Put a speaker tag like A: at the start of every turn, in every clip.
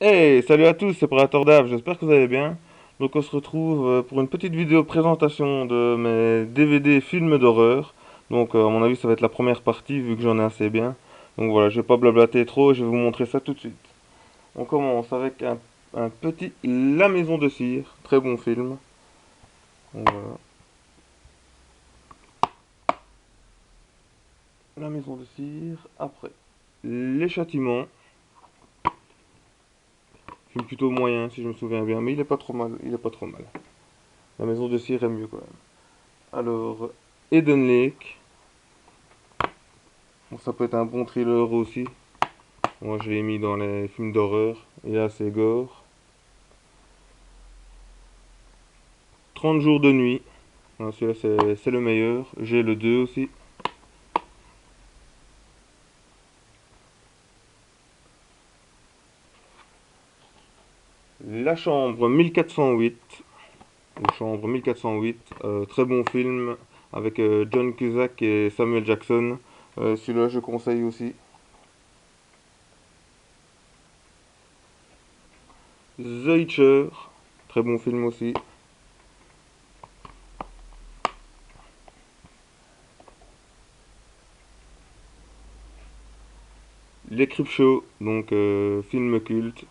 A: Hey, salut à tous, c'est Prédator Dave, j'espère que vous allez bien. Donc on se retrouve pour une petite vidéo présentation de mes DVD films d'horreur. Donc à mon avis ça va être la première partie vu que j'en ai assez bien. Donc voilà, je vais pas blablater trop, je vais vous montrer ça tout de suite. On commence avec un petit La Maison de Cire, très bon film. Donc voilà, La Maison de Cire. Après, Les Châtiments, film plutôt moyen si je me souviens bien, mais il est pas trop mal, il est pas trop mal. La Maison de Cire est mieux quand même. Alors, Eden Lake. Bon, ça peut être un bon thriller aussi. Moi, je l'ai mis dans les films d'horreur. Il est assez gore. 30 jours de nuit. Voilà, celui-là, c'est le meilleur. J'ai le 2 aussi. La chambre 1408. Ou chambre 1408. Très bon film avec John Cusack et Samuel Jackson. Celui-là, je conseille aussi. The Hitcher. Très bon film aussi. Les Creepshow. Donc, film culte.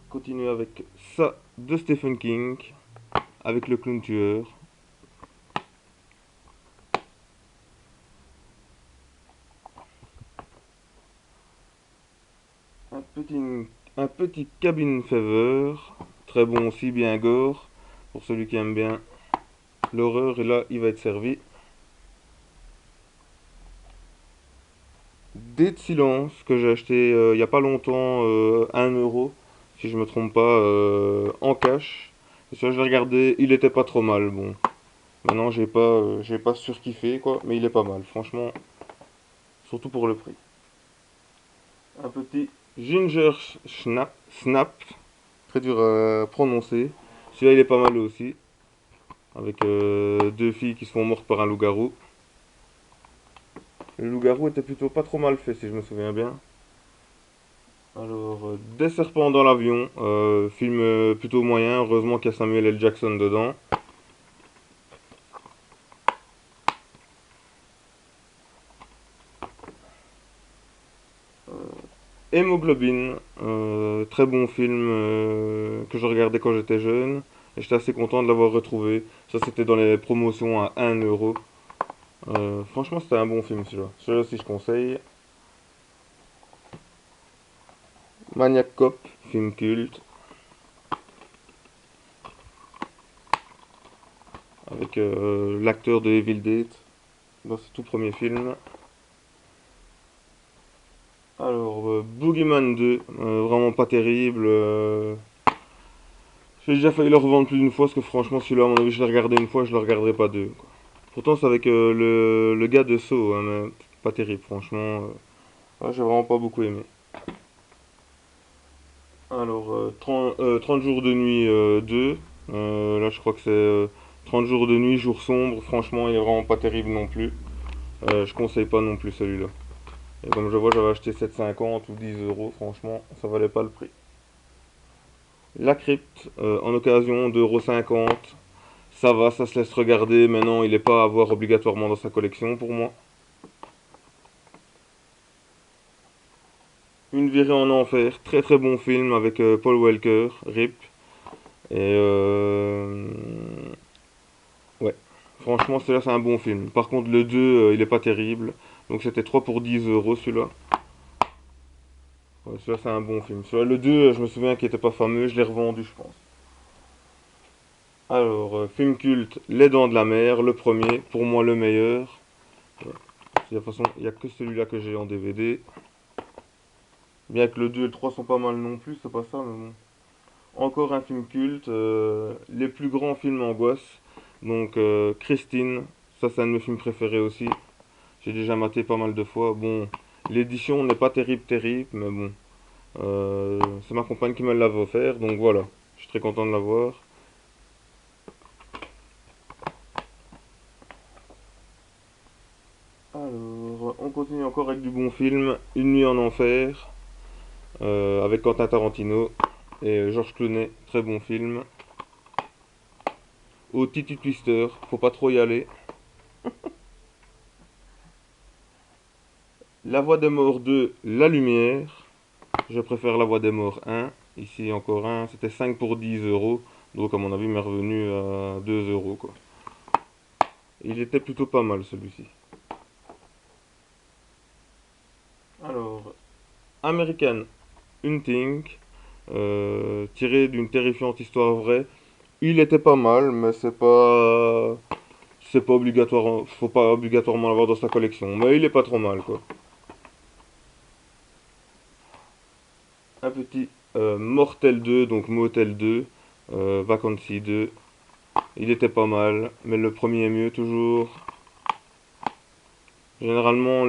A: Continue avec ça de Stephen King. Avec le clown tueur. Un petit, un petit cabin fever, très bon aussi, bien gore, pour celui qui aime bien l'horreur, et là il va être servi. Dés de silence que j'ai acheté il n'y a pas longtemps, 1 euro, si je me trompe pas, en cash. Et ça je l'ai regardé, il était pas trop mal, bon. Maintenant j'ai pas surkiffé quoi, mais il est pas mal, franchement, surtout pour le prix. Un petit ginger snap, très dur à prononcer. Celui-là il est pas mal aussi. Avec deux filles qui se font mortes par un loup-garou. Le loup-garou était plutôt pas trop mal fait si je me souviens bien. Alors, Des serpents dans l'avion, film plutôt moyen, heureusement qu'il y a Samuel L. Jackson dedans. Hémoglobine, très bon film que je regardais quand j'étais jeune. Et j'étais assez content de l'avoir retrouvé. Ça c'était dans les promotions à 1 euro. Franchement c'était un bon film celui-là. Celui-là aussi je conseille. Maniac Cop, film culte. Avec l'acteur de Evil Dead dans ce tout premier film. Alors, Boogeyman 2, vraiment pas terrible. J'ai déjà failli le revendre plus d'une fois parce que franchement, celui-là, à mon avis, je l'ai regardé une fois, je le regarderai pas deux, quoi. Pourtant, c'est avec le gars de Saw, hein, mais pas terrible, franchement. Ouais, j'ai vraiment pas beaucoup aimé. Alors, 30 jours de nuit 2. Là, je crois que c'est 30 jours de nuit, jour sombre. Franchement, il est vraiment pas terrible non plus. Je conseille pas non plus celui-là. Et comme je vois, j'avais acheté 7,50 ou 10 euros. Franchement, ça valait pas le prix. La crypte, en occasion, 2,50 €. Ça va, ça se laisse regarder. Maintenant, il n'est pas à avoir obligatoirement dans sa collection pour moi. Une virée en enfer, très très bon film avec Paul Walker, RIP. Et ouais, franchement, celui-là c'est un bon film. Par contre, le 2, il est pas terrible. Donc c'était 3 pour 10 euros celui-là. Ouais, celui-là c'est un bon film. Celui-là, le 2, je me souviens qu'il était pas fameux, je l'ai revendu, je pense. Alors, film culte, Les Dents de la Mer, le premier, pour moi le meilleur. Ouais. De toute façon, il n'y a que celui-là que j'ai en DVD. Bien que le 2 et le 3 sont pas mal non plus, c'est pas ça, mais bon. Encore un film culte, les plus grands films angoisse. Donc, Christine, ça c'est un de mes films préférés aussi. J'ai déjà maté pas mal de fois. Bon, l'édition n'est pas terrible, terrible, mais bon. C'est ma compagne qui me l'avait offert, donc voilà. Je suis très content de l'avoir. continue encore avec du bon film, Une nuit en enfer, avec Quentin Tarantino et Georges Clooney, très bon film. Au Titi Twister, faut pas trop y aller. La Voix des Morts 2, La Lumière. Je préfère La Voix des Morts 1. Ici encore un, c'était 5 pour 10 euros. Donc à mon avis, il m'est revenu à 2 euros quoi. Il était plutôt pas mal celui-ci. Alors, American Hunting, tiré d'une terrifiante histoire vraie. Il était pas mal, mais c'est pas obligatoire, faut pas obligatoirement l'avoir dans sa collection. Mais il est pas trop mal quoi. Un petit Mortel 2, donc Motel 2, Vacancy 2. Il était pas mal, mais le premier est mieux toujours. Généralement,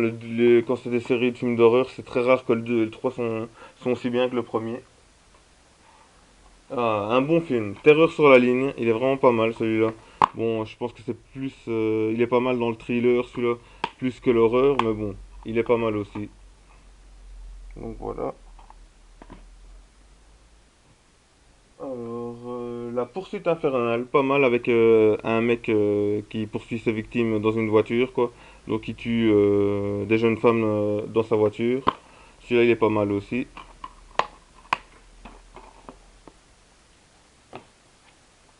A: quand c'est des séries de films d'horreur, c'est très rare que le 2 et le 3 sont aussi bien que le premier. Ah, un bon film. Terreur sur la ligne, il est vraiment pas mal celui-là. Bon, je pense que c'est plus... il est pas mal dans le thriller celui-là, plus que l'horreur, mais bon, il est pas mal aussi. Donc voilà. Alors, la poursuite infernale, pas mal avec un mec qui poursuit ses victimes dans une voiture, quoi. Donc il tue des jeunes femmes dans sa voiture. Celui-là, il est pas mal aussi.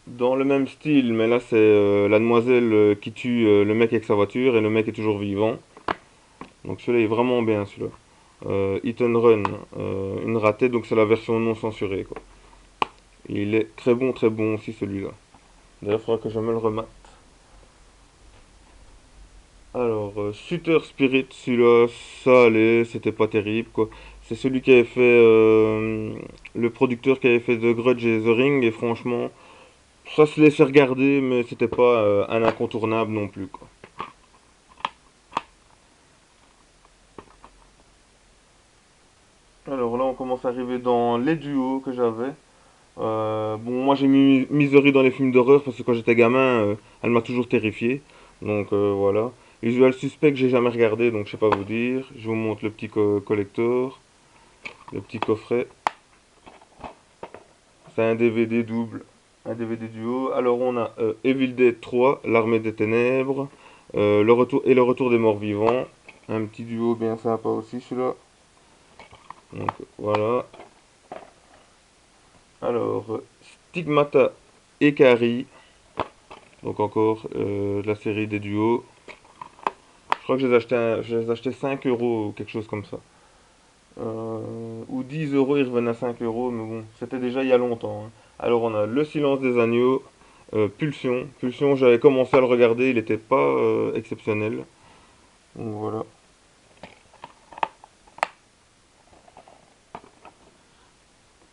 A: Dans le même style, mais là c'est la demoiselle qui tue le mec avec sa voiture et le mec est toujours vivant. Donc celui-là est vraiment bien celui-là. Hit and Run, une ratée, donc c'est la version non censurée, quoi. Il est très bon aussi celui-là. D'ailleurs, il faudra que je me le remate. Alors, Shooter Spirit, celui-là, ça allait, c'était pas terrible, quoi. C'est celui qui avait fait, le producteur qui avait fait The Grudge et The Ring, et franchement, ça se laissait regarder, mais c'était pas un incontournable non plus, quoi. Alors là, on commence à arriver dans les duos que j'avais. Bon, moi j'ai mis Misery dans les films d'horreur parce que quand j'étais gamin, elle m'a toujours terrifié. Donc voilà. Usual Suspect, j'ai jamais regardé, donc je sais pas vous dire. Je vous montre le petit collector, le petit coffret. C'est un DVD double, un DVD duo. Alors on a Evil Dead 3, L'Armée des Ténèbres, le retour des morts vivants. Un petit duo bien sympa aussi celui-là. Donc voilà. Alors Stigmata et Carrie. Donc encore de la série des duos. Je crois que je les ai achetés 5 euros ou quelque chose comme ça. Ou 10 euros, ils revenaient à 5 euros, mais bon, c'était déjà il y a longtemps, hein. Alors on a Le Silence des Agneaux, Pulsion. Pulsion, j'avais commencé à le regarder, il n'était pas exceptionnel. Donc voilà.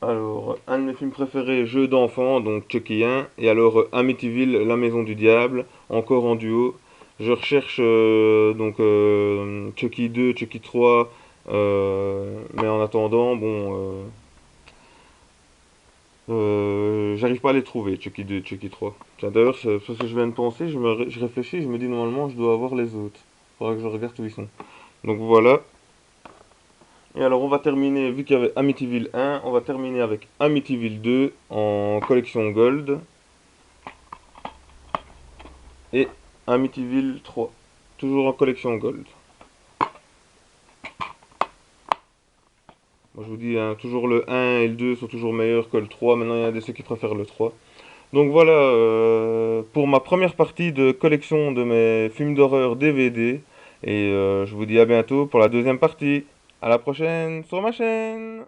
A: Alors, un de mes films préférés, Jeux d'enfants, donc Chucky 1. Et alors, Amityville, La Maison du Diable, encore en duo. Je recherche Chucky 2, Chucky 3. Mais en attendant, bon, j'arrive pas à les trouver, Chucky 2, Chucky 3. Tiens, d'ailleurs, c'est ce que je viens de penser, je réfléchis, je me dis normalement je dois avoir les autres. Faudra que je regarde où ils sont. Donc voilà. Et alors on va terminer, vu qu'il y avait Amityville 1, on va terminer avec Amityville 2 en collection Gold. Et Amityville 3, toujours en collection Gold. Moi je vous dis, hein, toujours le 1 et le 2 sont toujours meilleurs que le 3. Maintenant il y a des ceux qui préfèrent le 3. Donc voilà, pour ma première partie de collection de mes films d'horreur DVD. Et je vous dis à bientôt pour la deuxième partie. À la prochaine sur ma chaîne.